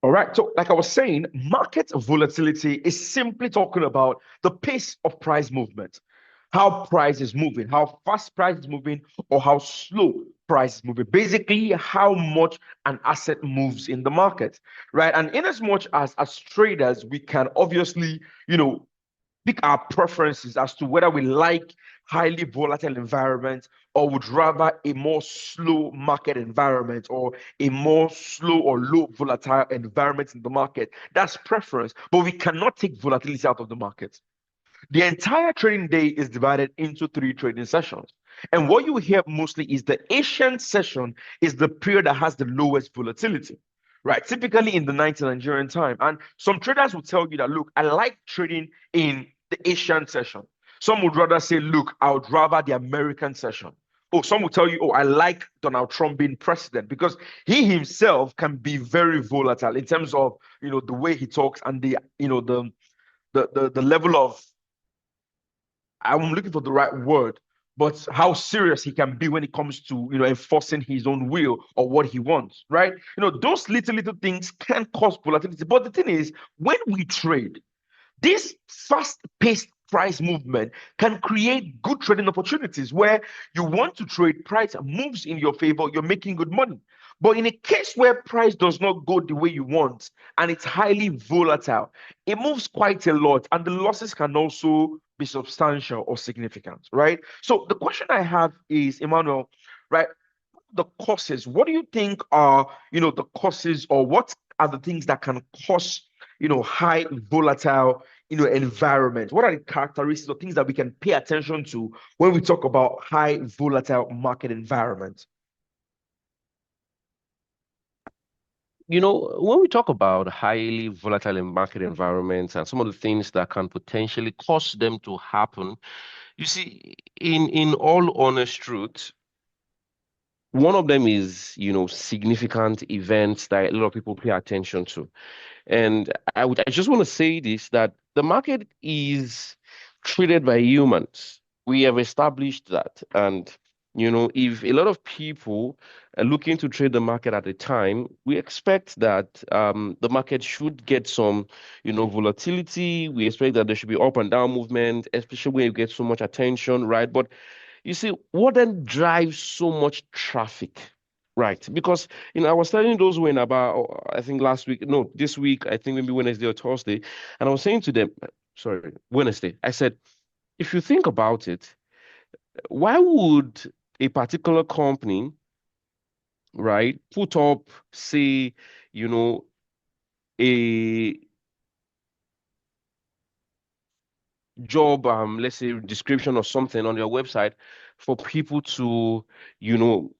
All right. So, like I was saying, market volatility is simply talking about the pace of price movement, how price is moving, how fast price is moving, or how slow price is moving. Basically, how much an asset moves in the market, right? And in as much as traders, we can obviously, you know, pick our preferences as to whether we like highly volatile environment or would rather a more slow market environment or a more slow or low volatile environment in the market. That's preference, but we cannot take volatility out of the market. The entire trading day is divided into three trading sessions. And what you hear mostly is the Asian session is the period that has the lowest volatility, right? Typically in the 90 Nigerian time. And some traders will tell you that, look, I like trading in the Asian session. Some would rather say, look, I would rather the American session. Oh, some will tell you, oh, I like Donald Trump being president because he himself can be very volatile in terms of, the way he talks and the level of, I'm looking for the right word, but how serious he can be when it comes to, enforcing his own will or what he wants, right? Those little things can cause volatility. But the thing is, when we trade, this fast-paced price movement can create good trading opportunities where you want to trade, price moves in your favor, you're making good money. But in a case where price does not go the way you want and it's highly volatile, it moves quite a lot, and the losses can also be substantial or significant, right? So the question I have is, Emmanuel, right? The causes, what do you think are, the causes, or what are the things that can cause, high volatile, environment? What are the characteristics or things that we can pay attention to when we talk about high volatile market environment? When we talk about highly volatile market environments and some of the things that can potentially cause them to happen, you see, in all honest truth, one of them is, significant events that a lot of people pay attention to. And I just want to say this, that the market is traded by humans. We have established that. And, if a lot of people are looking to trade the market at a time, we expect that the market should get some, volatility. We expect that there should be up and down movement, especially when you get so much attention, right? But you see, what then drives so much traffic? Right, because I was telling those when about I think last week, no, this week, I think maybe Wednesday or Thursday, and I was saying to them, sorry, Wednesday, I said, if you think about it, why would a particular company, right, put up, say, a job, let's say description or something on their website for people to, you know,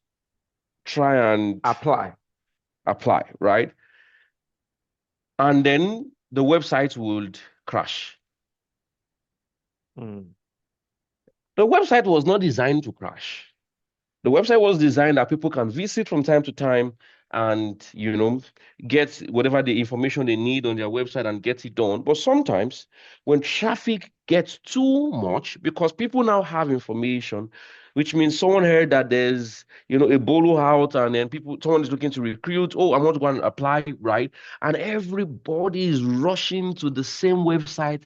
try and Apply. apply, right? And then the website would crash. Mm. The website was not designed to crash. The website was designed that people can visit from time to time and, get whatever the information they need on their website and get it done. But sometimes when traffic gets too much, because people now have information, which means someone heard that there's, a bolo out and then someone is looking to recruit. Oh, I want to go and apply, right? And everybody is rushing to the same website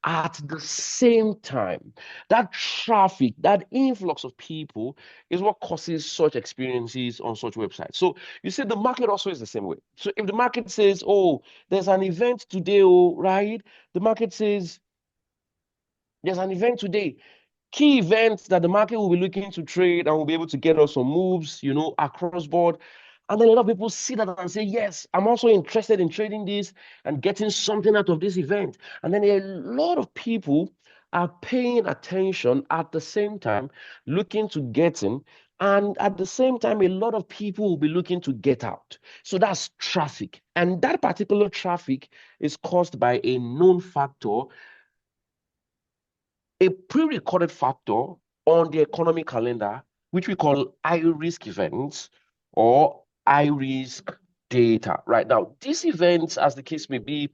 at the same time. That traffic, that influx of people is what causes such experiences on such websites. So you see, the market also is the same way. So if the market says, oh, there's an event today, oh, right? The market says there's an event today. Key events that the market will be looking to trade and will be able to get us some moves, across board. And then a lot of people see that and say, yes, I'm also interested in trading this and getting something out of this event. And then a lot of people are paying attention at the same time, looking to get in. And at the same time, a lot of people will be looking to get out. So that's traffic. And that particular traffic is caused by a known factor, a pre-recorded factor on the economic calendar, which we call high risk events or high risk data. Right now, these events, as the case may be,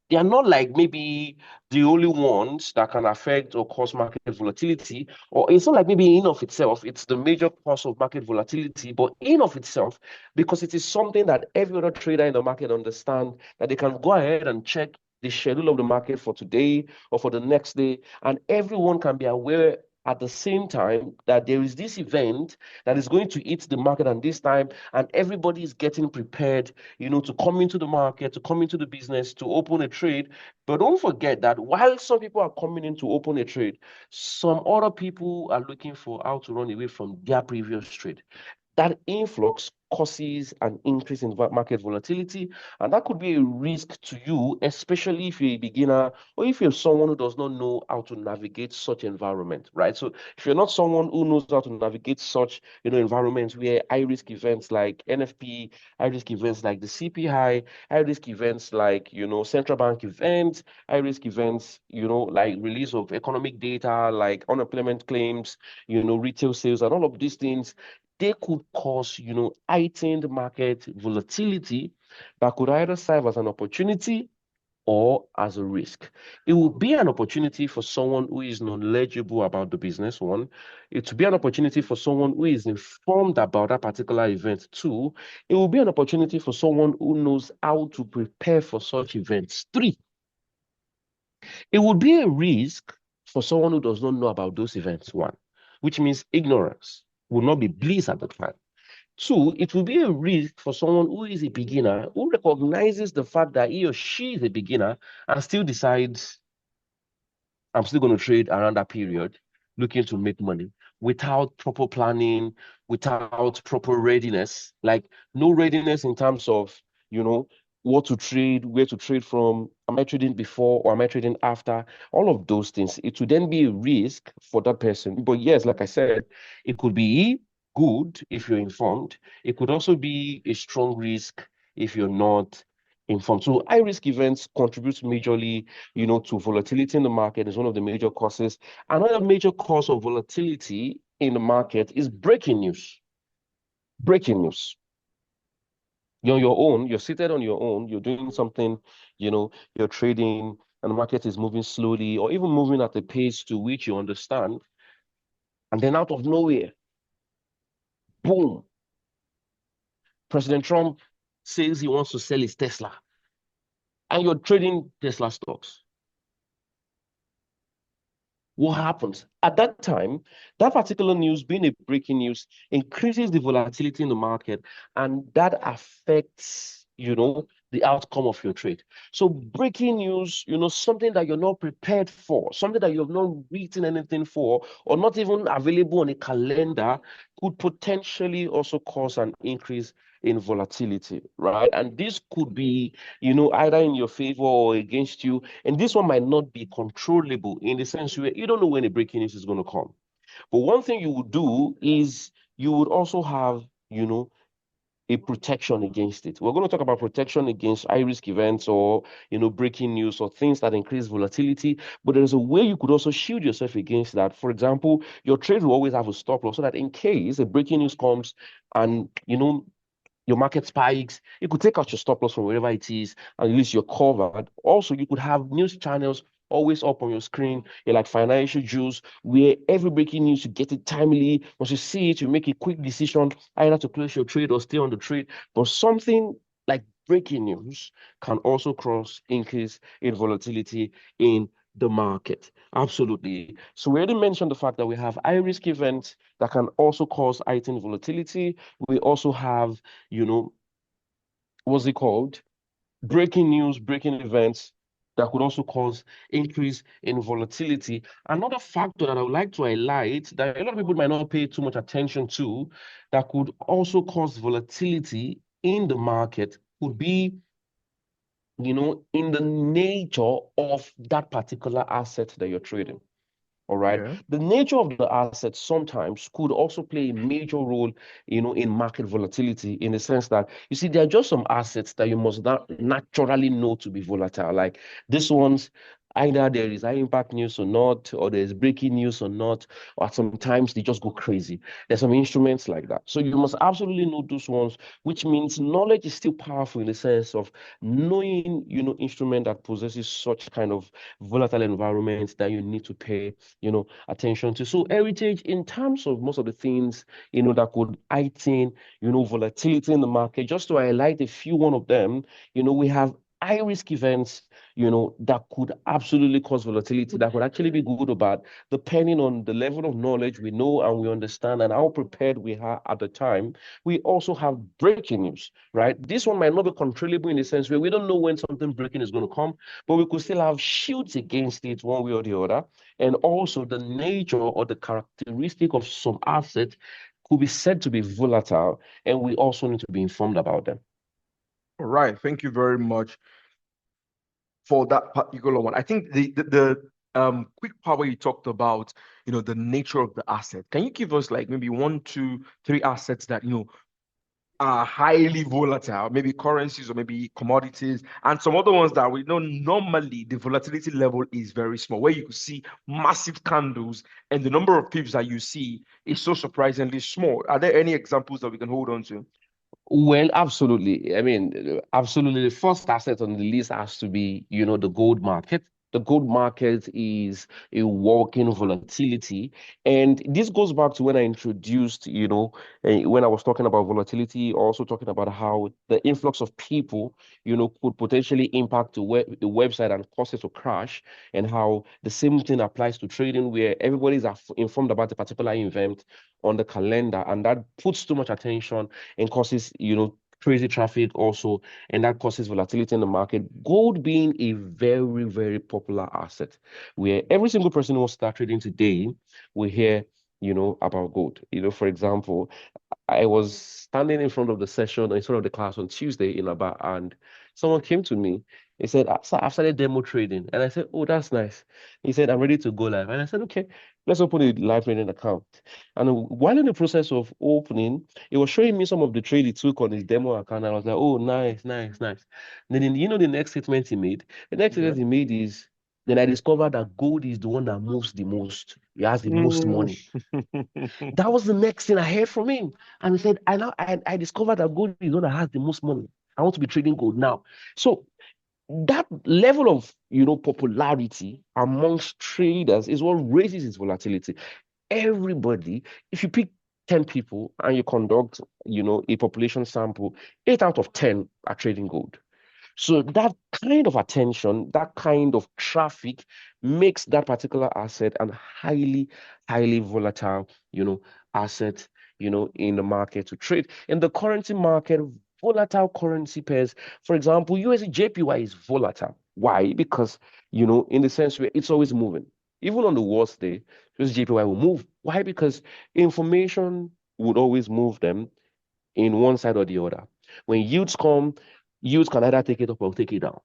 they are not like maybe the only ones that can affect or cause market volatility, or it's not like maybe in of itself, it's the major cause of market volatility, but in of itself, because it is something that every other trader in the market understand that they can go ahead and check the schedule of the market for today or for the next day, and everyone can be aware at the same time that there is this event that is going to hit the market at this time, and everybody is getting prepared, to come into the market, to come into the business, to open a trade. But don't forget that while some people are coming in to open a trade, some other people are looking for how to run away from their previous trade. That influx causes an increase in market volatility, and that could be a risk to you, especially if you're a beginner or if you're someone who does not know how to navigate such environment, right? So if you're not someone who knows how to navigate such, environments where high risk events like NFP, high risk events like the CPI, high risk events like, central bank events, high risk events, like release of economic data, like unemployment claims, retail sales, and all of these things, they could cause, heightened market volatility that could either serve as an opportunity or as a risk. It will be an opportunity for someone who is knowledgeable about the business, one. It will be an opportunity for someone who is informed about that particular event, two. It will be an opportunity for someone who knows how to prepare for such events, three. It would be a risk for someone who does not know about those events, one, which means ignorance will not be bliss at the time. Two, it will be a risk for someone who is a beginner, who recognizes the fact that he or she is a beginner and still decides, I'm still going to trade around that period, looking to make money without proper planning, without proper readiness, like no readiness in terms of, you know, what to trade, where to trade from. Am I trading before or am I trading after? All of those things. It would then be a risk for that person. But yes, like I said, it could be good if you're informed. It could also be a strong risk if you're not informed. So high risk events contribute majorly, to volatility in the market is one of the major causes. Another major cause of volatility in the market is breaking news. Breaking news. You're on your own, you're seated on your own, you're doing something, you're trading, and the market is moving slowly or even moving at a pace to which you understand. And then out of nowhere, boom, President Trump says he wants to sell his Tesla, and you're trading Tesla stocks. What happens at that time? That particular news, being a breaking news, increases the volatility in the market, and that affects, the outcome of your trade. So breaking news, something that you're not prepared for, something that you have not written anything for, or not even available on a calendar, could potentially also cause an increase in volatility, right? And this could be, either in your favor or against you. And this one might not be controllable in the sense where you don't know when a breaking news is going to come. But one thing you would do is you would also have, a protection against it. We're going to talk about protection against high risk events or, breaking news or things that increase volatility. But there's a way you could also shield yourself against that. For example, your trade will always have a stop loss so that in case a breaking news comes and, your market spikes, you could take out your stop loss from wherever it is, and at least you're covered. Also, you could have news channels always up on your screen. You're like financial juice, where every breaking news, you get it timely. Once you see it, you make a quick decision either to close your trade or stay on the trade. But something like breaking news can also cause increase in volatility in the market. Absolutely. So we already mentioned the fact that we have high risk events that can also cause heightened volatility. We also have, what's it called? Breaking news, breaking events that could also cause increase in volatility. Another factor that I would like to highlight that a lot of people might not pay too much attention to that could also cause volatility in the market could be, in the nature of that particular asset that you're trading. All right. Yeah. The nature of the asset sometimes could also play a major role, in market volatility in the sense that, you see, there are just some assets that you must not naturally know to be volatile. Like these ones Either there is high impact news or not, or there's breaking news or not, or sometimes they just go crazy. There's some instruments like that. So you must absolutely know those ones, which means knowledge is still powerful in the sense of knowing, instrument that possesses such kind of volatile environment that you need to pay, attention to. So heritage in terms of most of the things, that could heighten, volatility in the market, just to highlight a few one of them, we have high risk events, that could absolutely cause volatility, that could actually be good or bad, depending on the level of knowledge we know and we understand and how prepared we are at the time. We also have breaking news, right? This one might not be controllable in the sense where we don't know when something breaking is going to come, but we could still have shields against it one way or the other. And also the nature or the characteristic of some assets could be said to be volatile, and we also need to be informed about them. All right. Thank you very much for that particular one. I think the quick part where you talked about, the nature of the asset. Can you give us like maybe one, two, three assets that, are highly volatile, maybe currencies or maybe commodities, and some other ones that we know normally the volatility level is very small, where you could see massive candles and the number of pips that you see is so surprisingly small. Are there any examples that we can hold on to? Well, absolutely. I mean, absolutely. The first asset on the list has to be, the gold market. The gold market is a walking volatility. And this goes back to when I introduced, when I was talking about volatility, also talking about how the influx of people, could potentially impact the website and cause it to crash, and how the same thing applies to trading, where everybody is informed about a particular event on the calendar, and that puts too much attention and causes, crazy traffic also, and that causes volatility in the market. Gold being a very, very popular asset, where every single person who wants to start trading today will hear, about gold. For example, I was standing in front of the session, in front of the class on Tuesday in Aba, and someone came to me. He said, I've started demo trading. And I said, oh, that's nice. He said, I'm ready to go live. And I said, okay, let's open a live trading account. And while in the process of opening, it was showing me some of the trade he took on his demo account. I was like, oh, nice, nice, nice. And then, the next statement he made? The next Yeah. statement he made is, then I discovered that gold is the one that moves the most. He has the most Mm. money. That was the next thing I heard from him. And he said, I discovered that gold is the one that has the most money. I want to be trading gold now. So that level of, popularity amongst traders is what raises its volatility. Everybody, if you pick 10 people and you conduct, a population sample, 8 out of 10 are trading gold. So that kind of attention, that kind of traffic makes that particular asset an highly, highly volatile, asset, in the market to trade. In the currency market, volatile currency pairs, for example, USD JPY is volatile. Why? Because, in the sense where it's always moving. Even on the worst day, USD JPY will move. Why? Because information would always move them in one side or the other. When yields come, yields can either take it up or take it down.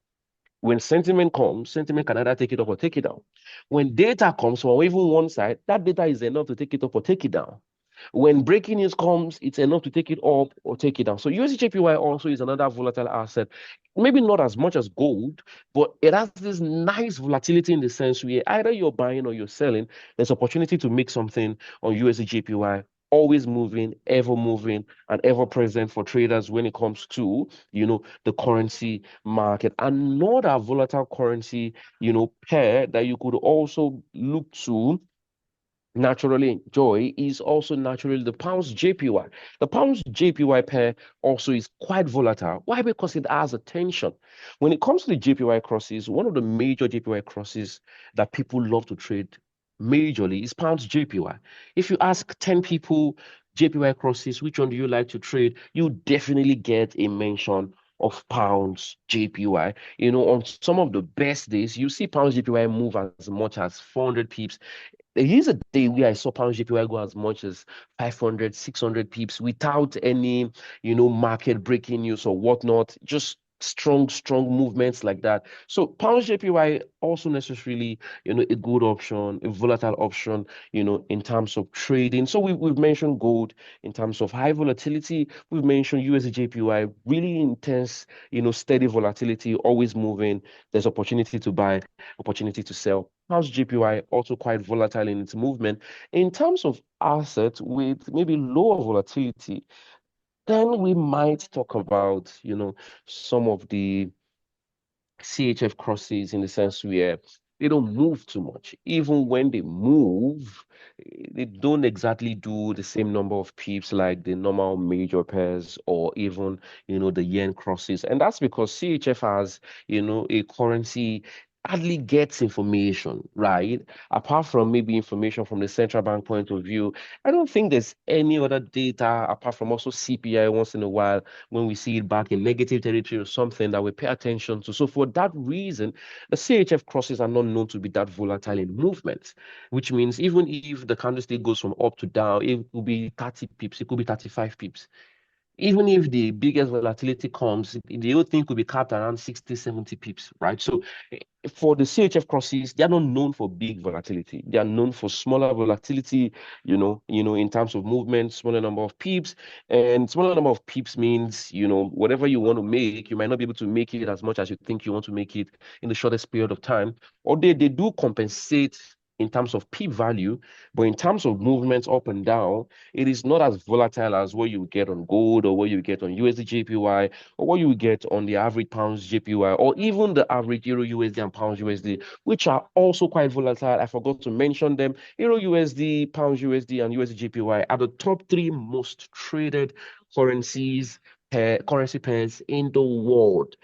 When sentiment comes, sentiment can either take it up or take it down. When data comes from even one side, that data is enough to take it up or take it down. When breaking news comes, it's enough to take it up or take it down. So USDJPY also is another volatile asset. Maybe not as much as gold, but it has this nice volatility in the sense where either you're buying or you're selling, there's opportunity to make something on USDJPY, always moving, and ever present for traders when it comes to, the currency market. Another volatile currency, pair that you could also look to naturally enjoy is also naturally the pounds JPY. The pounds JPY pair also is quite volatile. Why? Because it has a tension. When it comes to the JPY crosses, one of the major JPY crosses that people love to trade majorly is pounds JPY. If you ask 10 people JPY crosses, which one do you like to trade? You definitely get a mention of pounds JPY. On some of the best days, you see pounds JPY move as much as 400 pips. Here's a day where I saw pound JPY go as much as 500, 600 pips without any, market breaking news or whatnot. Just strong movements like that. So pounds JPY also necessarily, a good option, a volatile option, in terms of trading. So we've mentioned gold in terms of high volatility. We've mentioned USD JPY, really intense, steady volatility, always moving. There's opportunity to buy, opportunity to sell. Pounds JPY also quite volatile in its movement. In terms of assets with maybe lower volatility, then we might talk about, some of the CHF crosses in the sense where they don't move too much. Even when they move, they don't exactly do the same number of pips like the normal major pairs or even, the yen crosses. And that's because CHF has, a currency hardly gets information, right? Apart from maybe information from the central bank point of view, I don't think there's any other data apart from also CPI once in a while when we see it back in negative territory or something that we pay attention to. So for that reason, the CHF crosses are not known to be that volatile in movement, which means even if the candlestick goes from up to down, it could be 30 pips, it could be 35 pips. Even if the biggest volatility comes, the whole thing could be capped around 60, 70 pips, right? So for the CHF crosses, they are not known for big volatility. They are known for smaller volatility, in terms of movement, smaller number of pips. And smaller number of pips means, whatever you want to make, you might not be able to make it as much as you think you want to make it in the shortest period of time. Or they do compensate in terms of pip value, but in terms of movements up and down, it is not as volatile as what you get on gold or what you get on USD JPY or what you get on the average pounds JPY or even the average Euro USD and pounds USD, which are also quite volatile. I forgot to mention them. Euro USD, pounds USD, and USD JPY are the top three most traded currency pairs in the world.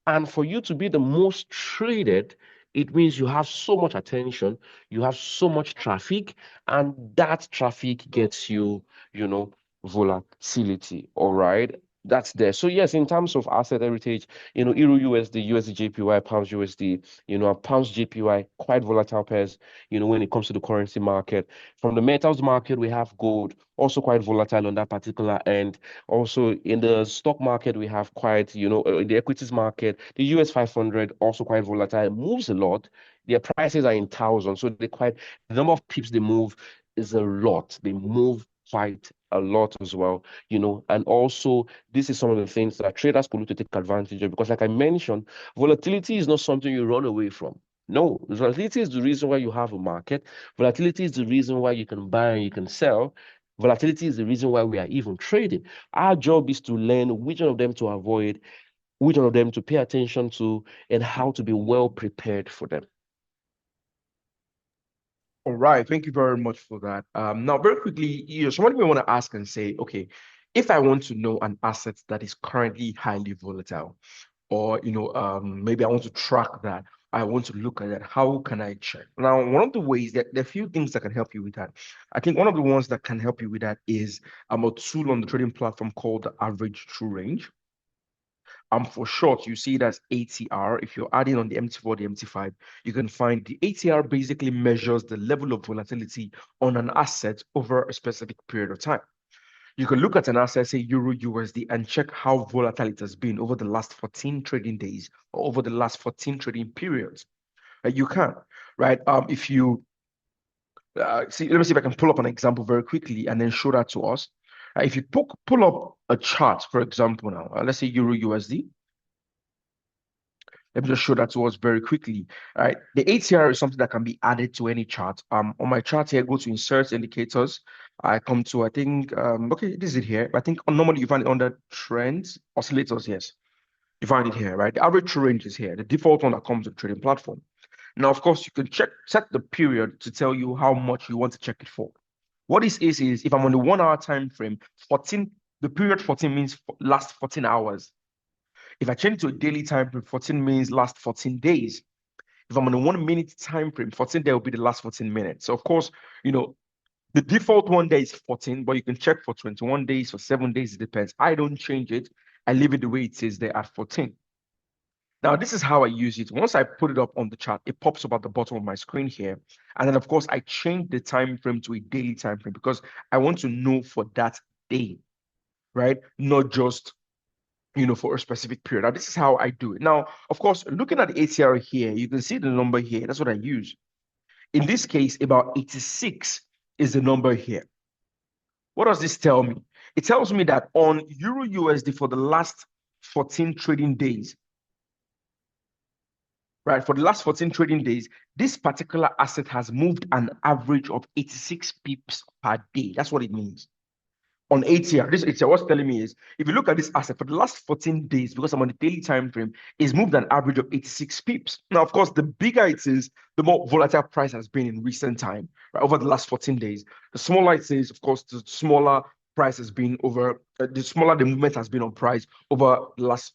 And for you to be the most traded, it means you have so much attention, you have so much traffic, and that traffic gets you, you know, volatility. All right. That's there. So yes, in terms of asset heritage, Euro USD, USD JPY, pounds USD, and pounds JPY, quite volatile pairs, when it comes to the currency market. From the metals market, we have gold, also quite volatile on that particular end. Also, in the stock market, we have quite, in the equities market, the US 500 also quite volatile, moves a lot. Their prices are in thousands, so the number of pips they move is a lot. They move quite a lot as well, and also this is some of the things that traders could look to take advantage of because, like I mentioned, volatility is not something you run away from. No, volatility is the reason why you have a market. Volatility is the reason why you can buy and you can sell. Volatility is the reason why we are even trading. Our job is to learn which one of them to avoid, which one of them to pay attention to, and how to be well prepared for them. All right, thank you very much for that. Now, very quickly, somebody may want to ask and say, okay, if I want to know an asset that is currently highly volatile, or maybe I want to track that, I want to look at that, how can I check? Now, one of the ways that there are a few things that can help you with that. I think one of the ones that can help you with that is a tool on the trading platform called the average true range. For short, you see it as ATR. If you're adding on the MT4, the MT5, you can find the ATR basically measures the level of volatility on an asset over a specific period of time. You can look at an asset, say Euro USD, and check how volatile it has been over the last 14 trading days or over the last 14 trading periods. You can, right? If you see, let me see if I can pull up an example very quickly and then show that to us. If you pull up a chart, for example, now, let's say Euro USD. Let me just show that to us very quickly. All right. The ATR is something that can be added to any chart. On my chart here, go to insert indicators. I come to, I think, okay, this is it here. I think normally you find it under trends, oscillators, yes. You find it here, right? The average true range is here, the default one that comes with trading platform. Now, of course, you can set the period to tell you how much you want to check it for. What this is if I'm on the 1 hour time frame, 14, the period 14 means last 14 hours. If I change to a daily time frame, 14 means last 14 days. If I'm on a 1 minute time frame, 14 there will be the last 14 minutes. So of course, the default one day is 14, but you can check for 21 days, for 7 days, it depends. I don't change it. I leave it the way it is there at 14. Now, this is how I use it. Once I put it up on the chart, it pops up at the bottom of my screen here. And then, of course, I change the time frame to a daily time frame because I want to know for that day, right? Not just for a specific period. Now, this is how I do it. Now, of course, looking at the ATR here, you can see the number here. That's what I use. In this case, about 86 is the number here. What does this tell me? It tells me that on Euro USD for the last 14 trading days, right? For the last 14 trading days, this particular asset has moved an average of 86 pips per day. That's what it means. On ATR, this ATR, what's telling me is if you look at this asset for the last 14 days, because I'm on the daily time frame, it's moved an average of 86 pips. Now, of course, the bigger it is, the more volatile price has been in recent time, right? Over the last 14 days. The smaller it is, of course, the smaller price has been over, the smaller the movement has been on price over the last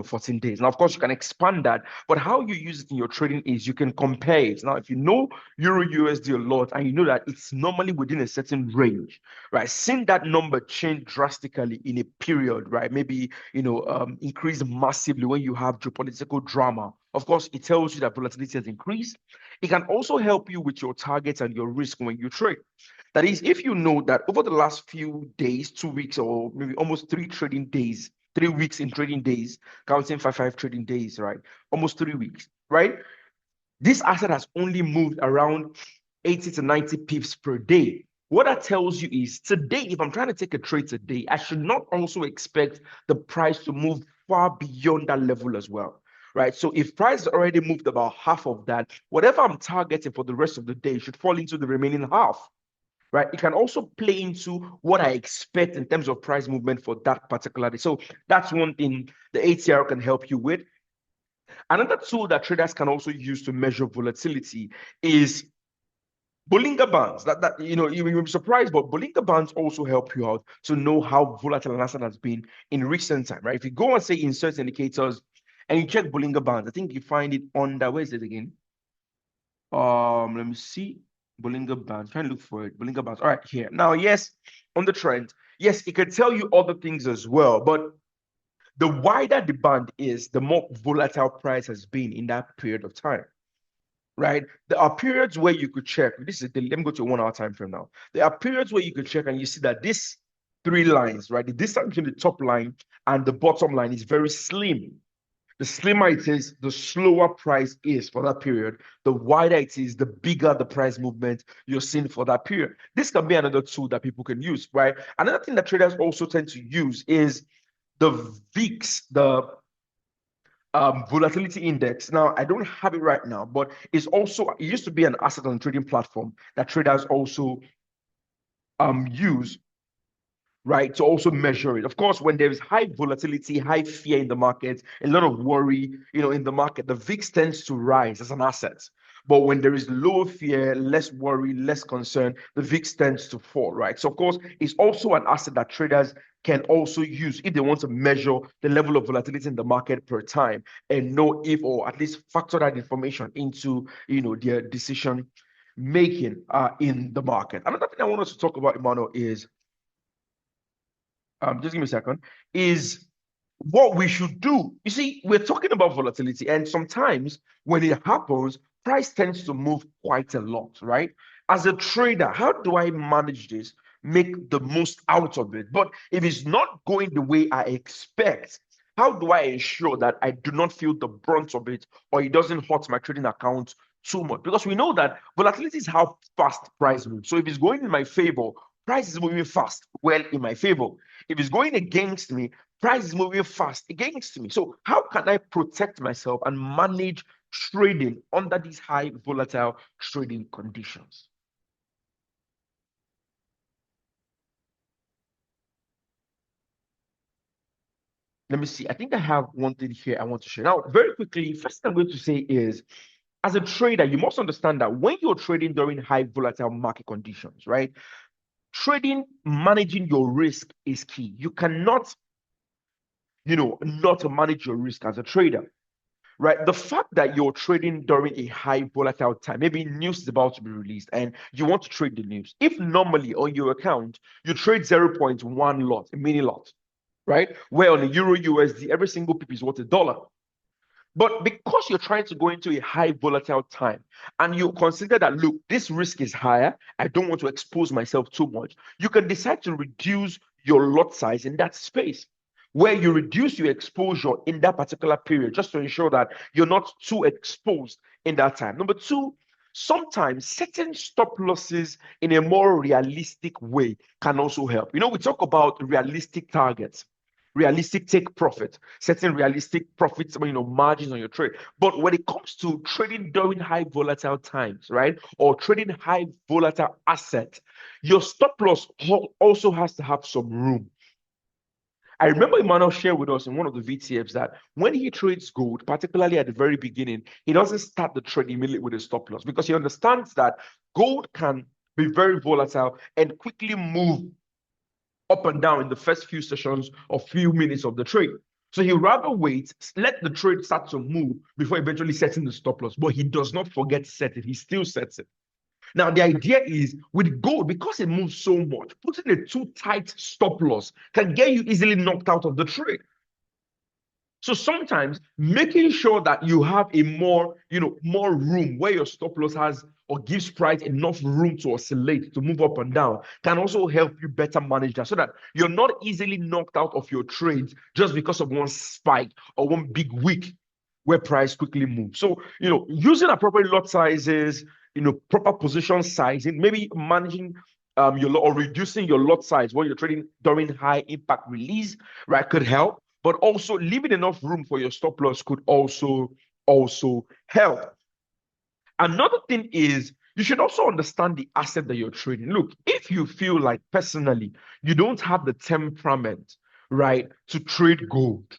14 days. Now, of course, you can expand that, but how you use it in your trading is you can compare it. Now, if you know Euro USD a lot and you know that it's normally within a certain range, right? Seeing that number change drastically in a period, right? Maybe, increase massively when you have geopolitical drama. Of course, it tells you that volatility has increased. It can also help you with your targets and your risk when you trade. That is, if you know that over the last few days, 2 weeks, or maybe almost 3 weeks in trading days, counting five trading days, right? Almost 3 weeks, right? This asset has only moved around 80 to 90 pips per day. What that tells you is today, if I'm trying to take a trade today, I should not also expect the price to move far beyond that level as well, right? So if price already moved about half of that, whatever I'm targeting for the rest of the day should fall into the remaining half, right? It can also play into what I expect in terms of price movement for that particular day. So that's one thing the ATR can help you with. Another tool that traders can also use to measure volatility is Bollinger Bands. You will be surprised, but Bollinger Bands also help you out to know how volatile an asset has been in recent time, right? If you go and say insert indicators and you check Bollinger Bands, I think you find it under, where is it again? Let me see. Bollinger Bands. Trying to look for it. Bollinger Bands. All right, here. Now, yes, on the trend, yes, it can tell you other things as well, but the wider the band is, the more volatile price has been in that period of time, right? There are periods where you could check. Let me go to a 1 hour time frame now. There are periods where you could check and you see that this three lines, right? The distance between the top line and the bottom line is very slim. The slimmer it is, the slower price is for that period. The wider it is, the bigger the price movement you're seeing for that period. This can be another tool that people can use, right? Another thing that traders also tend to use is the VIX, the volatility index. Now, I don't have it right now, but it used to be an asset on trading platform that traders also use, right, to also measure it. Of course, when there is high volatility, high fear in the market, a lot of worry, in the market, the VIX tends to rise as an asset. But when there is low fear, less worry, less concern, the VIX tends to fall, right? So, of course, it's also an asset that traders can also use if they want to measure the level of volatility in the market per time and know if, or at least factor that information into, their decision making in the market. Another thing I want us to talk about, Emmanuel, is just give me a second, is what we should do. You see, we're talking about volatility, and sometimes when it happens, price tends to move quite a lot, right? As a trader, how do I manage this, make the most out of it? But if it's not going the way I expect, how do I ensure that I do not feel the brunt of it or it doesn't hurt my trading account too much? Because we know that volatility is how fast price moves. So if it's going in my favor, price is moving fast, well, in my favor. If it's going against me, price is moving fast against me. So how can I protect myself and manage trading under these high volatile trading conditions? Let me see. I think I have one thing here I want to share. Now, very quickly, first thing I'm going to say is, as a trader, you must understand that when you're trading during high volatile market conditions, right? Trading, managing your risk is key. You cannot, not manage your risk as a trader, right? The fact that you're trading during a high volatile time, maybe news is about to be released and you want to trade the news. If normally on your account, you trade 0.1 lot, a mini lot, right? Where on the Euro USD, every single pip is worth $1. But because you're trying to go into a high volatile time and you consider that, look, this risk is higher, I don't want to expose myself too much, you can decide to reduce your lot size in that space. where you reduce your exposure in that particular period just to ensure that you're not too exposed in that time. Number two, sometimes setting stop losses in a more realistic way can also help. We talk about realistic targets, realistic take profit, setting realistic profits, margins on your trade. But when it comes to trading during high volatile times, right, or trading high volatile assets, your stop loss also has to have some room. I remember Emmanuel shared with us in one of the VTFs that when he trades gold, particularly at the very beginning, he doesn't start the trade immediately with a stop loss because he understands that gold can be very volatile and quickly move up and down in the first few sessions or few minutes of the trade. So he rather wait, let the trade start to move before eventually setting the stop loss. But he does not forget to set it. He still sets it. Now, the idea is with gold, because it moves so much, putting a too tight stop loss can get you easily knocked out of the trade. So sometimes making sure that you have a more room where your stop loss has or gives price enough room to oscillate, to move up and down, can also help you better manage that so that you're not easily knocked out of your trades just because of one spike or one big week where price quickly moves. So, using appropriate lot sizes, proper position sizing, maybe managing your lot or reducing your lot size when you're trading during high impact release, right, could help. But also leaving enough room for your stop loss could also help. Another thing is you should also understand the asset that you're trading. Look, if you feel like personally you don't have the temperament, right, to trade gold,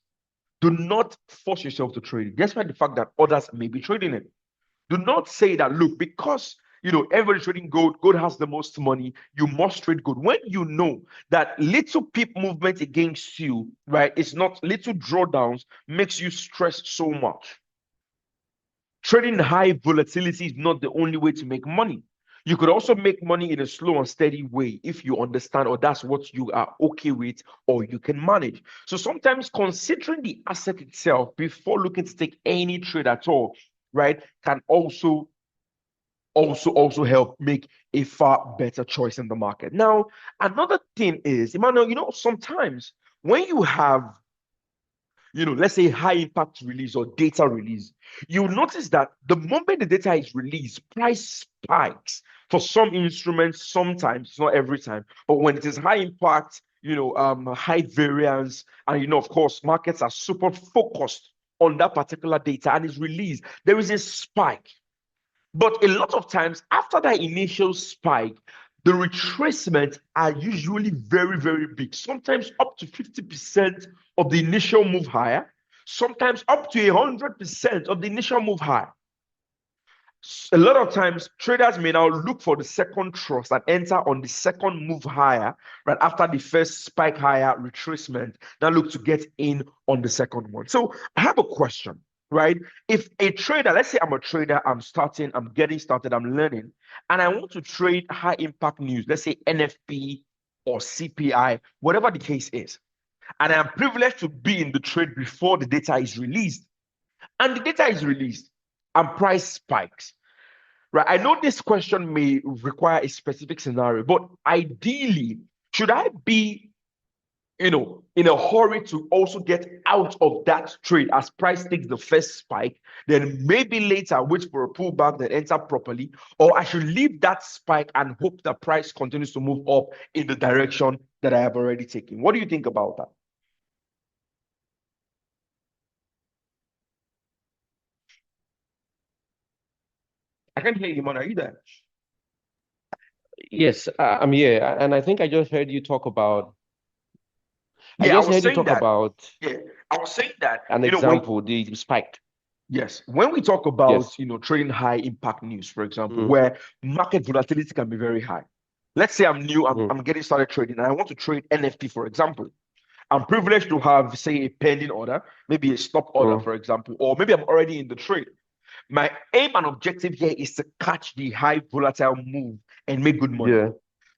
do not force yourself to trade it, despite the fact that others may be trading it. Do not say that, look, because everybody's trading gold, gold has the most money, you must trade gold. When you know that little peep movement against you, right, it's not little drawdowns makes you stress so much. Trading high volatility is not the only way to make money. You could also make money in a slow and steady way if you understand, or that's what you are okay with, or you can manage. So sometimes considering the asset itself before looking to take any trade at all, right, can also help make a far better choice in the market. Now, another thing is, Emmanuel, sometimes when you have let's say high impact release or data release, you notice that the moment the data is released, price spikes for some instruments, sometimes, it's not every time, but when it is high impact, high variance, and of course, markets are super focused on that particular data and is released, there is a spike. But a lot of times after that initial spike, the retracements are usually very, very big, sometimes up to 50% of the initial move higher, sometimes up to 100% of the initial move higher. A lot of times traders may now look for the second trust and enter on the second move higher, right after the first spike higher retracement, now look to get in on the second one. So I have a question, right? If a trader, let's say I'm a trader, I'm getting started, I'm learning, and I want to trade high impact news, let's say NFP or CPI, whatever the case is, and I'm privileged to be in the trade before the data is released, and the data is released and price spikes, right? I know this question may require a specific scenario, but ideally, should I be in a hurry to also get out of that trade as price takes the first spike, then maybe later wait for a pullback, then enter properly, or I should leave that spike and hope that price continues to move up in the direction that I have already taken? What do you think about that? I can't hear you, man. Are you there? Yes, I'm here, and I think I just heard you talk about. I Yeah, I just was heard you saying talk that. about Yeah, I was saying that, an when example, the spike. yes, when we talk about Yes. trading high impact news, for example, Mm, where market volatility can be very high. Let's say I'm new, I'm, mm, I'm getting started trading, and I want to trade NFT, for example. I'm privileged to have, say, a pending order, maybe a stop order, mm, for example, or maybe I'm already in the trade. My aim and objective here is to catch the high volatile move and make good money. yeah.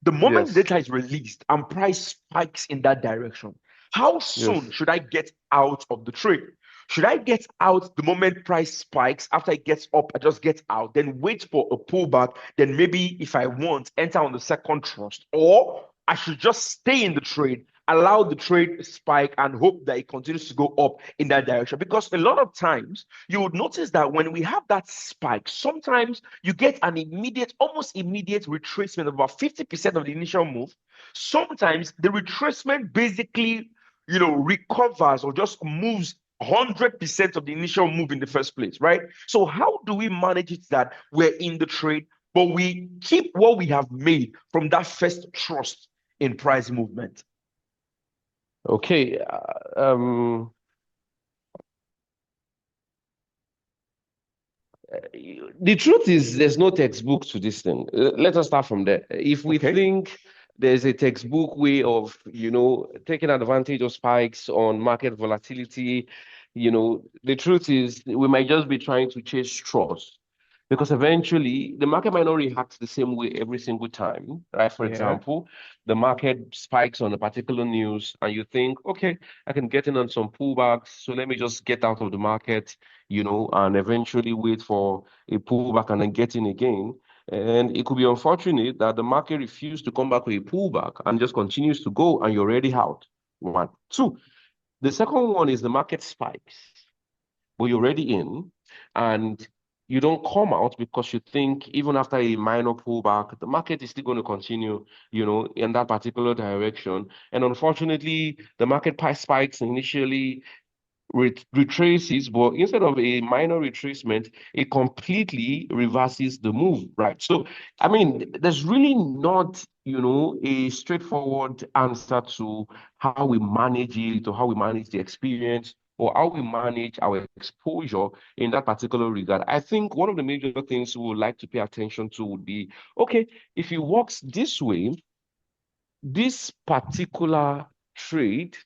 The moment the Yes. data is released and price spikes in that direction, how soon Yes. should I get out of the trade? Should I get out the moment price spikes? After it gets up, I just get out, then wait for a pullback, then maybe if I want, enter on the second trust, or I should just stay in the trade allow the trade spike and hope that it continues to go up in that direction. Because a lot of times you would notice that when we have that spike, sometimes you get an immediate, almost immediate retracement of about 50% of the initial move. Sometimes the retracement basically, recovers or just moves 100% of the initial move in the first place, right? So how do we manage it that we're in the trade, but we keep what we have made from that first trust in price movement? Okay. The truth is, there's no textbook to this thing. Let us start from there. If we Okay. think there's a textbook way of, taking advantage of spikes on market volatility, the truth is we might just be trying to chase straws because eventually the market might not react the same way every single time, right? For Yeah. example, the market spikes on a particular news and you think, okay, I can get in on some pullbacks, so let me just get out of the market, and eventually wait for a pullback and then get in again. And it could be unfortunate that the market refused to come back with a pullback and just continues to go and you're already out. One. Two, the second one is the market spikes, but you're already in and you don't come out because you think even after a minor pullback, the market is still going to continue, in that particular direction. And unfortunately, the market price spikes initially retraces, but instead of a minor retracement, it completely reverses the move, right? So, I mean, there's really not, a straightforward answer to how we manage it or how we manage the experience or how we manage our exposure in that particular regard. I think one of the major things we would like to pay attention to would be, okay, if it works this way, this particular trade,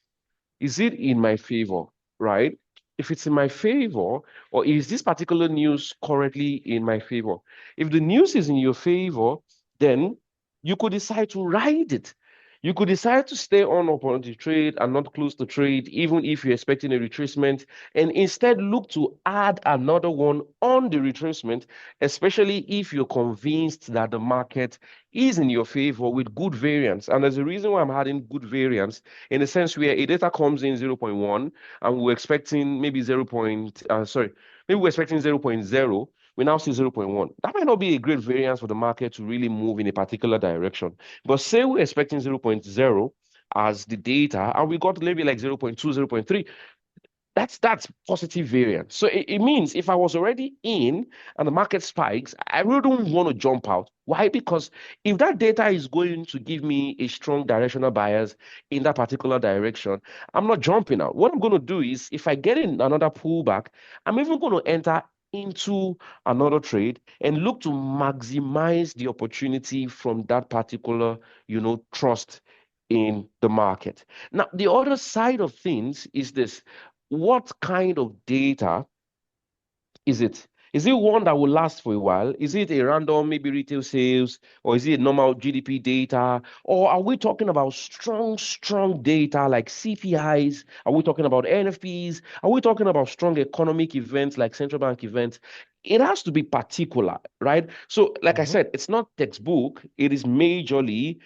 is it in my favor, right? If it's in my favor, or is this particular news currently in my favor? If the news is in your favor, then you could decide to ride it. You could decide to stay on upon the trade and not close the trade, even if you're expecting a retracement, and instead look to add another one on the retracement, especially if you're convinced that the market is in your favor with good variance. And there's a reason why I'm adding good variance in the sense where a data comes in 0.1 and we're expecting maybe maybe we're expecting 0.0, we now see 0.1. That might not be a great variance for the market to really move in a particular direction. But say we're expecting 0.0 as the data and we got maybe like 0.2, 0.3, that's positive variance. So it means if I was already in and the market spikes, I really don't want to jump out. Why? Because if that data is going to give me a strong directional bias in that particular direction, I'm not jumping out. What I'm going to do is if I get in another pullback, I'm even going to enter into another trade and look to maximize the opportunity from that particular, trust in the market. Now, the other side of things is this: what kind of data is it? Is it one that will last for a while? Is it a random, maybe retail sales, or is it normal GDP data? Or are we talking about strong, strong data like CPIs? Are we talking about NFPs? Are we talking about strong economic events like central bank events? It has to be particular, right? So, like I Mhm. said, it's not textbook, it is majorly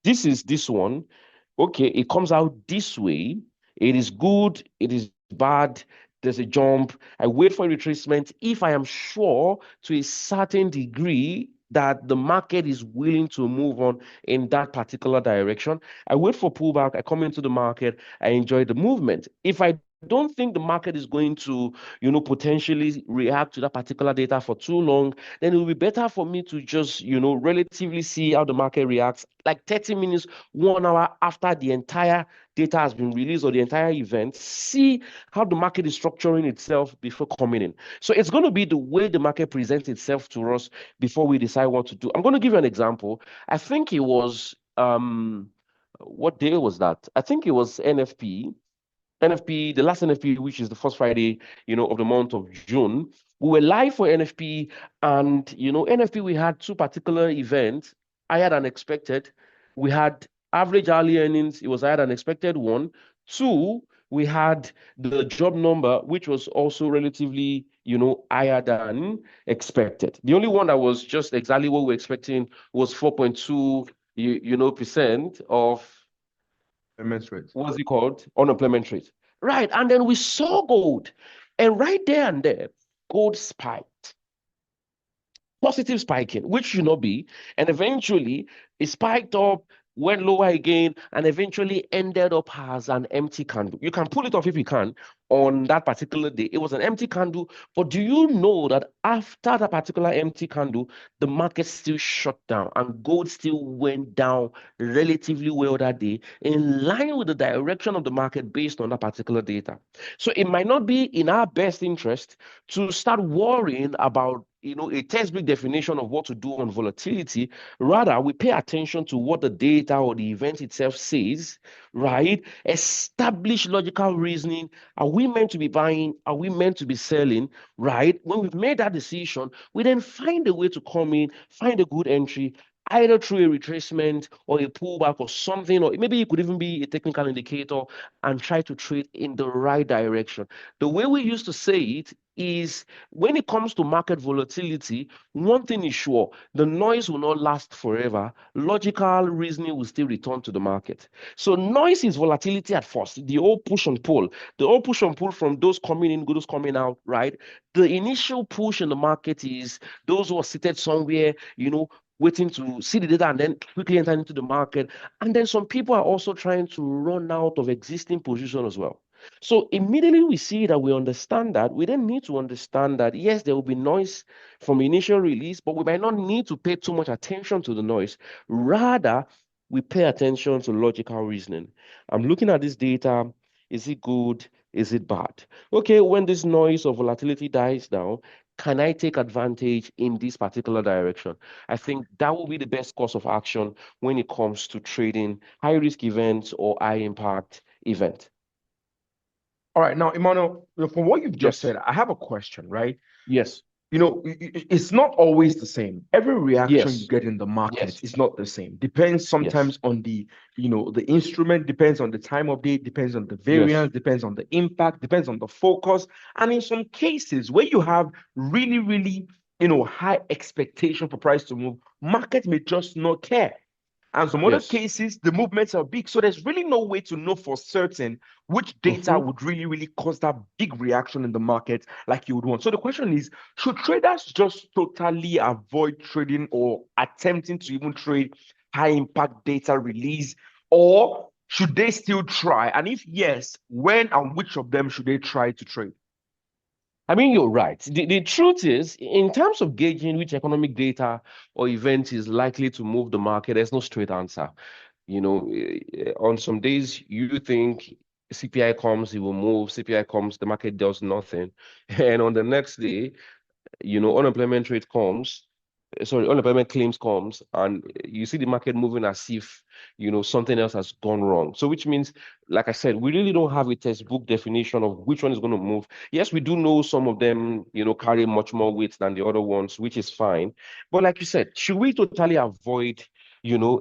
this is this one. Okay, it comes out this way. It is good, it is bad. There's a jump. I wait for a retracement if I am sure to a certain degree that the market is willing to move on in that particular direction. I wait for pullback. I come into the market. I enjoy the movement. If I don't think the market is going to, potentially react to that particular data for too long, then it will be better for me to just, relatively see how the market reacts like 30 minutes, 1 hour after the entire data has been released or the entire event, see how the market is structuring itself before coming in. So it's going to be the way the market presents itself to us before we decide what to do. I'm going to give you an example. I think it was what day was that? I think it was NFP, the last NFP, which is the first Friday, of the month of June. We were live for NFP, and NFP, we had two particular events, higher than expected. We had average hourly earnings, it was higher than expected, one. Two, we had the job number, which was also relatively, higher than expected. The only one that was just exactly what we were expecting was 4.2, percent of rate. What's it called? Unemployment rate. Right. And then we saw gold. And right there and there, gold spiked. Positive spiking, which should not be. And eventually it spiked up, went lower again, and eventually ended up as an empty candle. You can pull it off if you can on that particular day. It was an empty candle, but do you know that after that particular empty candle, the market still shut down and gold still went down relatively well that day, in line with the direction of the market based on that particular data. So it might not be in our best interest to start worrying about a textbook definition of what to do on volatility. Rather, we pay attention to what the data or the event itself says, right? Establish logical reasoning. Are we meant to be buying? Are we meant to be selling? Right? When we've made that decision, we then find a way to come in, find a good entry, either through a retracement or a pullback or something, or maybe it could even be a technical indicator, and try to trade in the right direction. The way we used to say it is, when it comes to market volatility, one thing is sure: the noise will not last forever. Logical reasoning will still return to the market. So noise is volatility at first, the old push and pull from those coming in, those coming out, right? The initial push in the market is those who are seated somewhere, waiting to see the data and then quickly enter into the market. And then some people are also trying to run out of existing position as well. So immediately we see that, we understand that, we then need to understand that, yes, there will be noise from initial release, but we might not need to pay too much attention to the noise. Rather, we pay attention to logical reasoning. I'm looking at this data. Is it good? Is it bad? Okay, when this noise of volatility dies down, can I take advantage in this particular direction? I think that will be the best course of action when it comes to trading high risk events or high impact event. All right, now, Emmanuel, from what you've just Yes. said, I have a question, right? Yes. It's not always the same. Every reaction you Yes. get in the market Yes. is not the same. Depends Yes. sometimes on the instrument, depends on the time of day, depends on the Yes. variance, depends on the impact, depends on the focus. And in some cases where you have really, really, high expectation for price to move, market may just not care. And some other Yes. cases, the movements are big. So there's really no way to know for certain which data Mm-hmm. would really, really cause that big reaction in the market like you would want. So the question is, should traders just totally avoid trading or attempting to even trade high impact data release? Or should they still try? And if yes, when and which of them should they try to trade? I mean, you're right. The truth is, in terms of gauging which economic data or event is likely to move the market, there's no straight answer. On some days, you think CPI comes, it will move. CPI comes, the market does nothing. And on the next day, unemployment rate comes, sorry, unemployment claims comes, and you see the market moving as if, something else has gone wrong. So which means, like I said, we really don't have a textbook definition of which one is going to move. Yes, we do know some of them, carry much more weight than the other ones, which is fine. But like you said, should we totally avoid,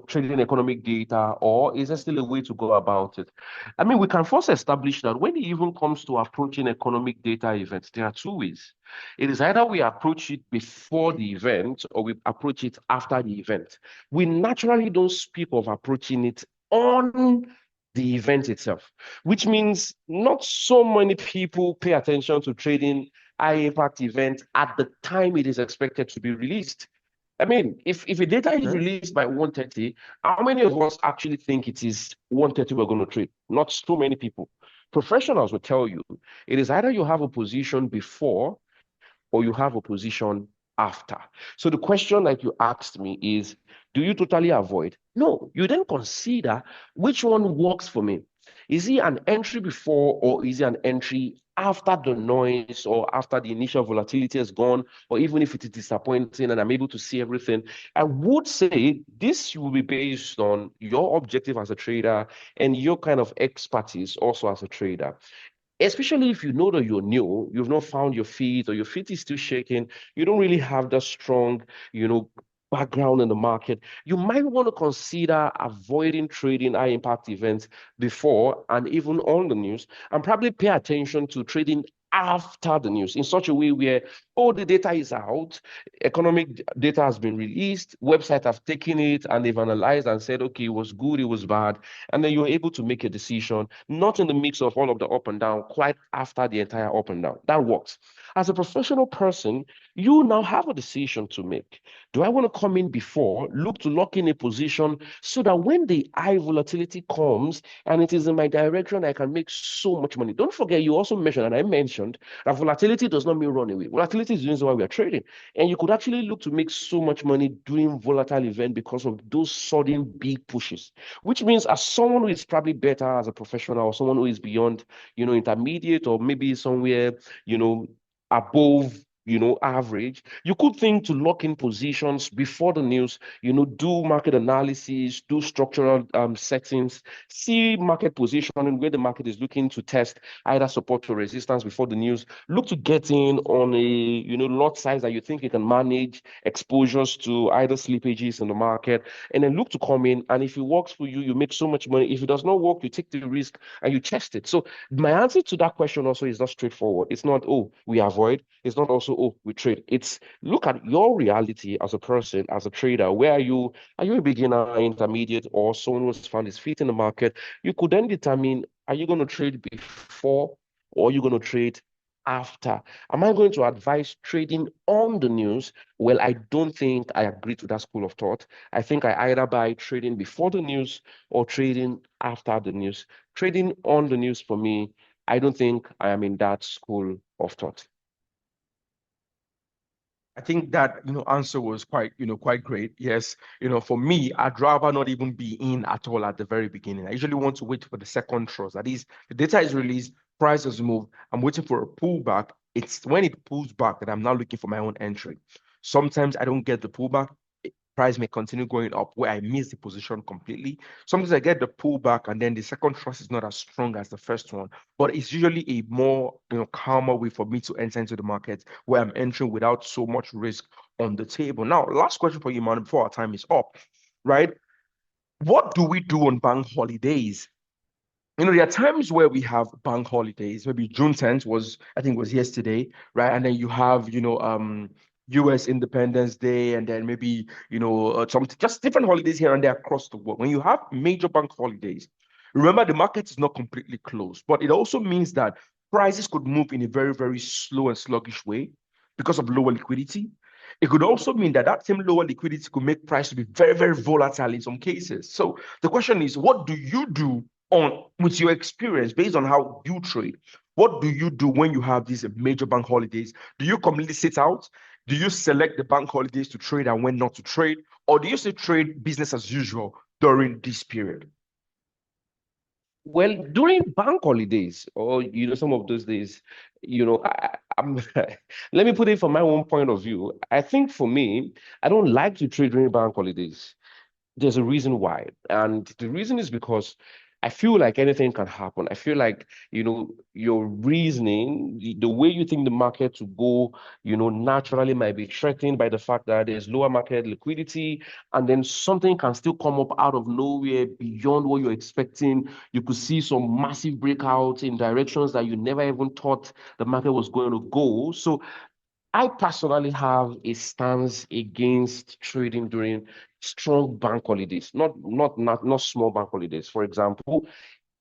trading economic data, or is there still a way to go about it? I mean, we can first establish that when it even comes to approaching economic data events, there are two ways. It is either we approach it before the event or we approach it after the event. We naturally don't speak of approaching it on the event itself, which means not so many people pay attention to trading high impact event at the time it is expected to be released. I mean, if a data is Okay. released by 1:30, how many of us actually think it is 1:30 we're going to trade? Not so many people. Professionals will tell you it is either you have a position before or you have a position after. So the question like you asked me is, do you totally avoid? No, you then consider which one works for me. Is it an entry before, or is it an entry after the noise or after the initial volatility has gone, or even if it is disappointing and I'm able to see everything? I would say this will be based on your objective as a trader and your kind of expertise also as a trader. Especially if you know that you're new, you've not found your feet, or your feet is still shaking, you don't really have that strong, background in the market, you might want to consider avoiding trading high impact events before and even on the news, and probably pay attention to trading after the news in such a way where, the data is out, economic data has been released, websites have taken it and they've analyzed and said, okay, it was good, it was bad. And then you're able to make a decision, not in the mix of all of the up and down, quite after the entire up and down. That works. As a professional person, you now have a decision to make. Do I want to come in before, look to lock in a position so that when the high volatility comes and it is in my direction, I can make so much money? Don't forget, you also mentioned, and I mentioned, that volatility does not mean run away. Volatility is the reason why we are trading. And you could actually look to make so much money during volatile event because of those sudden big pushes, which means as someone who is probably better as a professional or someone who is beyond, intermediate or maybe somewhere, above average, you could think to lock in positions before the news, do market analysis, do structural settings, see market positioning where the market is looking to test either support or resistance before the news. Look to get in on a lot size that you think you can manage, exposures to either slippages in the market, and then look to come in. And if it works for you, you make so much money. If it does not work, you take the risk and you test it. So my answer to that question also is not straightforward. It's not, oh, we avoid. It's not also, oh, we trade. It's look at your reality as a person, as a trader. Where are you? Are you a beginner, intermediate, or someone who's found his feet in the market? You could then determine, are you going to trade before or are you going to trade after? Am I going to advise trading on the news? Well, I don't think I agree to that school of thought. I think I either buy trading before the news or trading after the news. Trading on the news for me, I don't think I am in that school of thought. I think that answer was quite great. Yes, for me, I'd rather not even be in at all at the very beginning. I usually want to wait for the second trust. That is, the data is released, prices move. I'm waiting for a pullback. It's when it pulls back that I'm now looking for my own entry. Sometimes I don't get the pullback. Price may continue going up where I miss the position completely. Sometimes I get the pullback and then the second trust is not as strong as the first one, but it's usually a more calmer way for me to enter into the market where I'm entering without so much risk on the table. Now, last question for you, man, before our time is up, right? What do we do on bank holidays? There are times where we have bank holidays. Maybe June 10th was, I think, was yesterday, right? And then you have, US Independence Day, and then maybe, some just different holidays here and there across the world. When you have major bank holidays, remember the market is not completely closed, but it also means that prices could move in a very, very slow and sluggish way because of lower liquidity. It could also mean that that same lower liquidity could make price to be very, very volatile in some cases. So the question is, what do you do on with your experience based on how you trade? What do you do when you have these major bank holidays? Do you completely sit out? Do you select the bank holidays to trade and when not to trade? Or do you still trade business as usual during this period? Well, during bank holidays or some of those days, I'm let me put it from my own point of view. I think for me, I don't like to trade during bank holidays. There's a reason why. And the reason is because I feel like anything can happen. I feel like, your reasoning, the way you think the market to go, naturally might be threatened by the fact that there's lower market liquidity, and then something can still come up out of nowhere beyond what you're expecting. You could see some massive breakouts in directions that you never even thought the market was going to go. So I personally have a stance against trading during strong bank holidays, not small bank holidays. For example,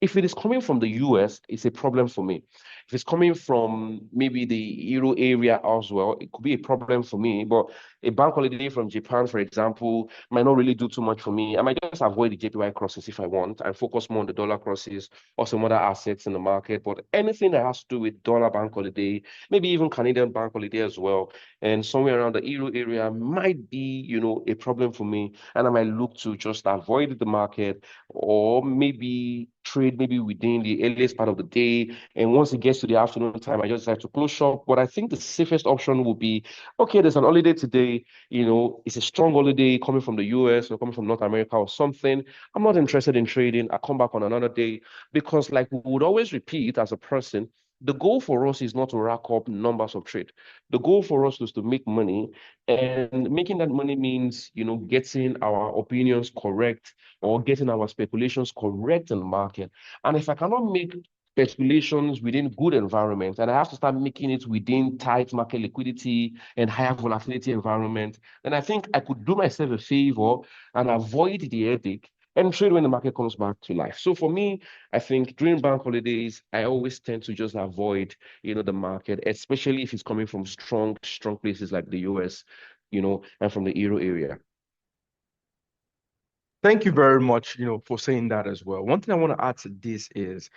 if it is coming from the US, it's a problem for me. If it's coming from maybe the Euro area as well, it could be a problem for me. But a bank holiday from Japan, for example, might not really do too much for me. I might just avoid the JPY crosses if I want and focus more on the dollar crosses or some other assets in the market. But anything that has to do with dollar bank holiday, maybe even Canadian bank holiday as well, and somewhere around the Euro area might be, a problem for me. And I might look to just avoid the market or maybe trade maybe within the earliest part of the day. And once it gets to the afternoon time, I just decide to close shop. But I think the safest option would be, okay, there's an holiday today, it's a strong holiday coming from the US or coming from North America or something. I'm not interested in trading. I come back on another day because like we would always repeat as a person, the goal for us is not to rack up numbers of trade. The goal for us is to make money, and making that money means, getting our opinions correct or getting our speculations correct in the market. And if I cannot make speculations within good environments, and I have to start making it within tight market liquidity and higher volatility environment, then I think I could do myself a favor and avoid the headache and trade when the market comes back to life. So for me, I think during bank holidays, I always tend to just avoid, the market, especially if it's coming from strong places like the US, and from the Euro area. Thank you very much, for saying that as well. One thing I want to add to this is,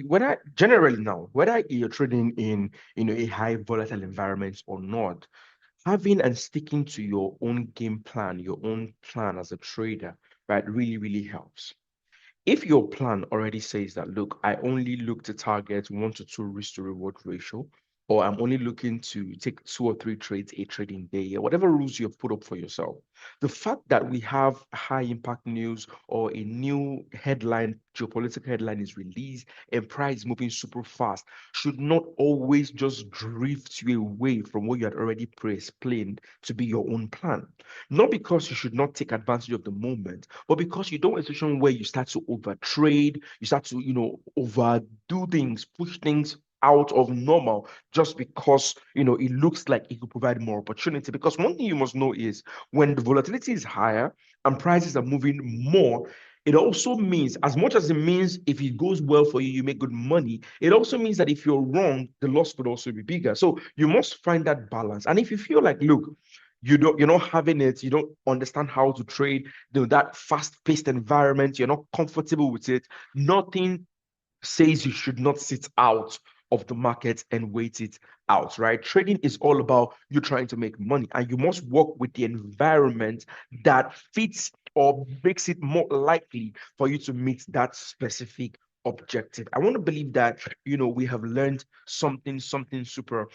whether generally now, whether you're trading in, a high volatile environment or not, having and sticking to your own game plan, your own plan as a trader, right, really, really helps. If your plan already says that, look, I only look to target 1 to 2 risk to reward ratio, or I'm only looking to take 2 or 3 trades a trading day, or whatever rules you've put up for yourself, the fact that we have high impact news or a new headline, geopolitical headline is released and price moving super fast should not always just drift you away from what you had already pre-explained to be your own plan. Not because you should not take advantage of the moment, but because you don't want a situation where you start to overtrade, you start to, overdo things, push things out of normal just because it looks like it could provide more opportunity. Because one thing you must know is when the volatility is higher and prices are moving more, it also means, as much as it means if it goes well for you, you make good money, it also means that if you're wrong, the loss could also be bigger. So you must find that balance. And if you feel like, look, you're not having it, you don't understand how to trade, that fast-paced environment, you're not comfortable with it, nothing says you should not sit out of the market and wait it out, right? Trading is all about you trying to make money, and you must work with the environment that fits or makes it more likely for you to meet that specific objective. I want to believe that, we have learned something super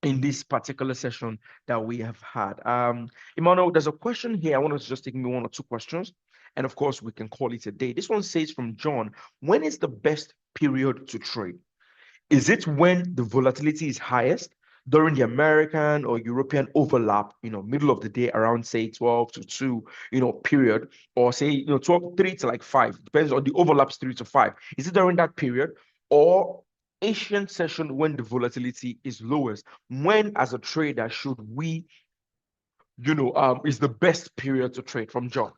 in this particular session that we have had. Emmanuel, there's a question here. I want us to just take me 1 or 2 questions. And of course, we can call it a day. This one says from John, when is the best period to trade? Is it when the volatility is highest during the American or European overlap, middle of the day around say 12 to 2, period, or say, 12, 3 to like 5, depends on the overlaps 3 to 5. Is it during that period or Asian session when the volatility is lowest? When as a trader should we, is the best period to trade from John?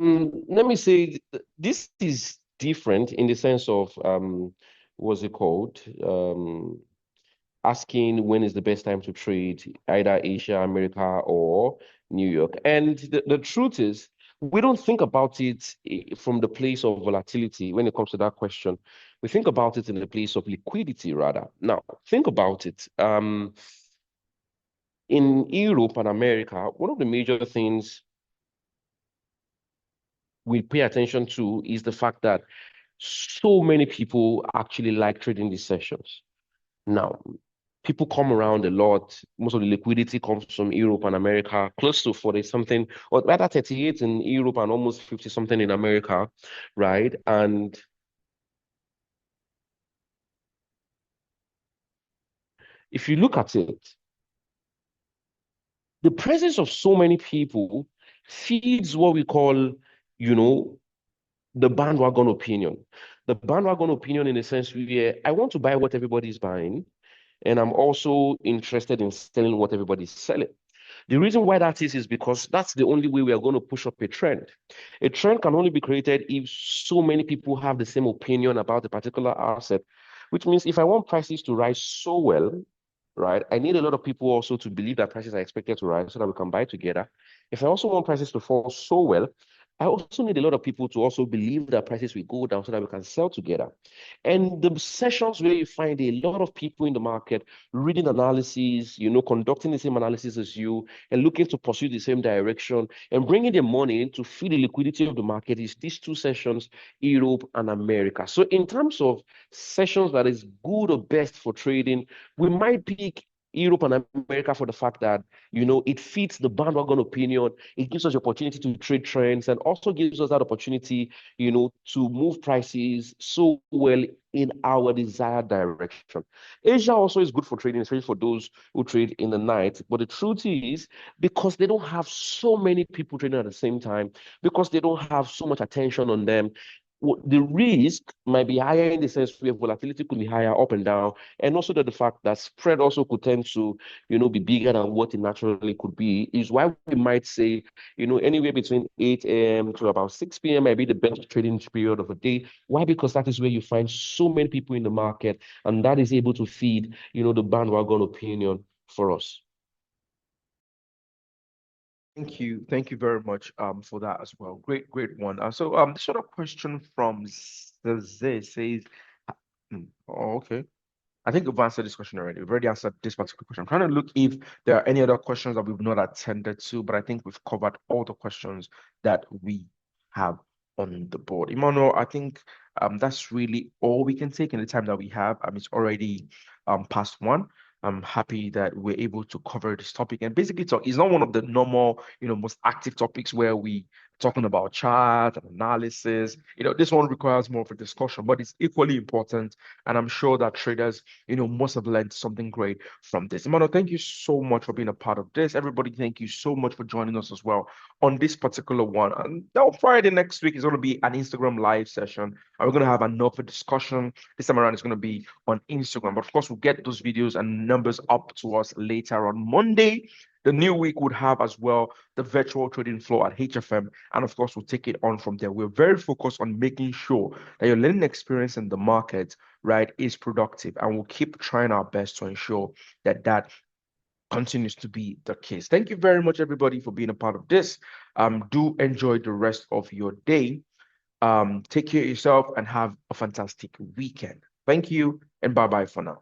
Let me say this is different in the sense of what's it called? Asking when is the best time to trade either Asia, America, or New York. And the truth is, we don't think about it from the place of volatility when it comes to that question. We think about it in the place of liquidity, rather. Now, think about it. In Europe and America, one of the major things we pay attention to is the fact that so many people actually like trading these sessions. Now, people come around a lot. Most of the liquidity comes from Europe and America, close to 40 something, or rather 38 in Europe and almost 50 something in America, right? And if you look at it, the presence of so many people feeds what we call, the bandwagon opinion. The bandwagon opinion in the sense where I want to buy what everybody's buying, and I'm also interested in selling what everybody's selling. The reason why that is because that's the only way we are going to push up a trend. A trend can only be created if so many people have the same opinion about a particular asset, which means if I want prices to rise so well, right, I need a lot of people also to believe that prices are expected to rise so that we can buy together. If I also want prices to fall so well, I also need a lot of people to also believe that prices will go down so that we can sell together. And the sessions where you find a lot of people in the market reading analysis, conducting the same analysis as you and looking to pursue the same direction and bringing their money in to feed the liquidity of the market is these 2 sessions, Europe and America. So in terms of sessions that is good or best for trading, we might pick Europe and America for the fact that, it fits the bandwagon opinion. It gives us the opportunity to trade trends and also gives us that opportunity, to move prices so well in our desired direction. Asia also is good for trading, especially for those who trade in the night. But the truth is, because they don't have so many people trading at the same time, because they don't have so much attention on them, the risk might be higher in the sense where volatility could be higher up and down, and also that the fact that spread also could tend to, be bigger than what it naturally could be, is why we might say, anywhere between 8 a.m. to about 6 p.m. might be the best trading period of the day. Why? Because that is where you find so many people in the market, and that is able to feed, the bandwagon opinion for us. Thank you very much for that as well. Great one. This other question from Zay says, oh, okay. I think we've answered this question already. We've already answered this particular question. I'm trying to look if there are any other questions that we've not attended to, but I think we've covered all the questions that we have on the board. Emmanuel, I think that's really all we can take in the time that we have. It's already past one. I'm happy that we're able to cover this topic and basically talk. It's not one of the normal, most active topics where we talking about chart and analysis. This one requires more of a discussion, but it's equally important. And I'm sure that traders must have learned something great from this. Emmanuel, thank you so much for being a part of this. Everybody, thank you so much for joining us as well on this particular one. And now Friday next week is going to be an Instagram live session. And we're going to have another discussion. This time around, it's going to be on Instagram. But of course, we'll get those videos and numbers up to us later on Monday. The new week would have as well the virtual trading floor at HFM. And of course, we'll take it on from there. We're very focused on making sure that your learning experience in the market, right, is productive. And we'll keep trying our best to ensure that that continues to be the case. Thank you very much, everybody, for being a part of this. Do enjoy the rest of your day. Take care of yourself and have a fantastic weekend. Thank you, and bye-bye for now.